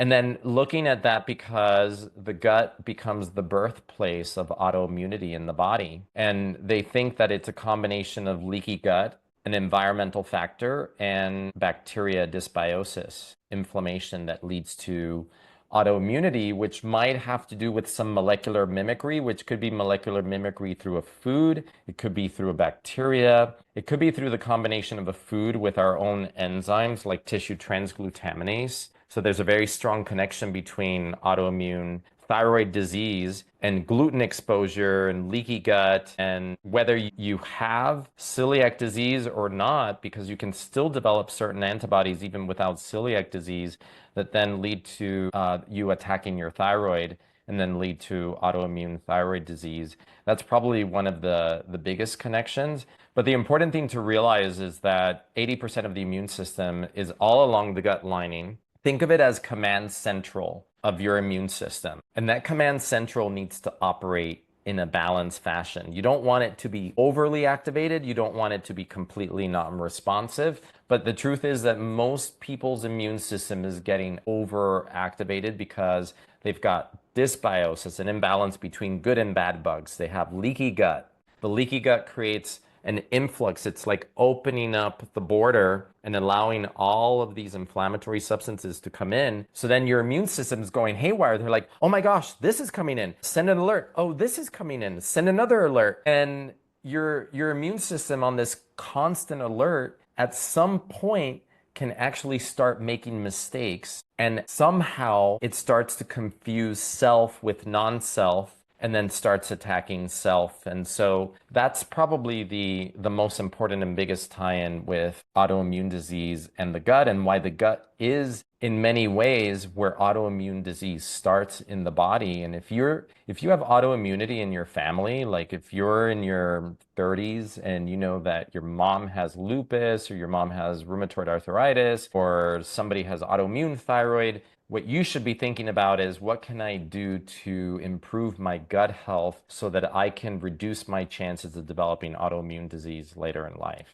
And then looking at that because the gut becomes the birthplace of autoimmunity in the body. And they think that it's a combination of leaky gut, an environmental factor, and bacteria dysbiosis, inflammation that leads to autoimmunity, which might have to do with some molecular mimicry, which could be molecular mimicry through a food. It could be through a bacteria. It could be through the combination of a food with our own enzymes like tissue transglutaminase. So there's a very strong connection between autoimmune thyroid disease and gluten exposure and leaky gut, and whether you have celiac disease or not, because you can still develop certain antibodies even without celiac disease that then lead to you attacking your thyroid and then lead to autoimmune thyroid disease. That's probably one of the biggest connections. But the important thing to realize is that 80% of the immune system is all along the gut lining. Think of it as command central of your immune system. And that command central needs to operate in a balanced fashion. You don't want it to be overly activated. You don't want it to be completely non-responsive. But the truth is that most people's immune system is getting overactivated because they've got dysbiosis, an imbalance between good and bad bugs. They have leaky gut. The leaky gut creates an influx. It's like opening up the border and allowing all of these inflammatory substances to come in. So then your immune system is going haywire. They're like, oh my gosh, this is coming in. Send an alert. Oh, this is coming in. Send another alert. And your immune system on this constant alert at some point can actually start making mistakes. And somehow it starts to confuse self with non-self and then starts attacking self. And so that's probably the most important and biggest tie-in with autoimmune disease and the gut, and why the gut is in many ways where autoimmune disease starts in the body. And if you have autoimmunity in your family, like if you're in your 30s and you know that your mom has lupus or your mom has rheumatoid arthritis or somebody has autoimmune thyroid, what you should be thinking about is, what can I do to improve my gut health so that I can reduce my chances of developing autoimmune disease later in life?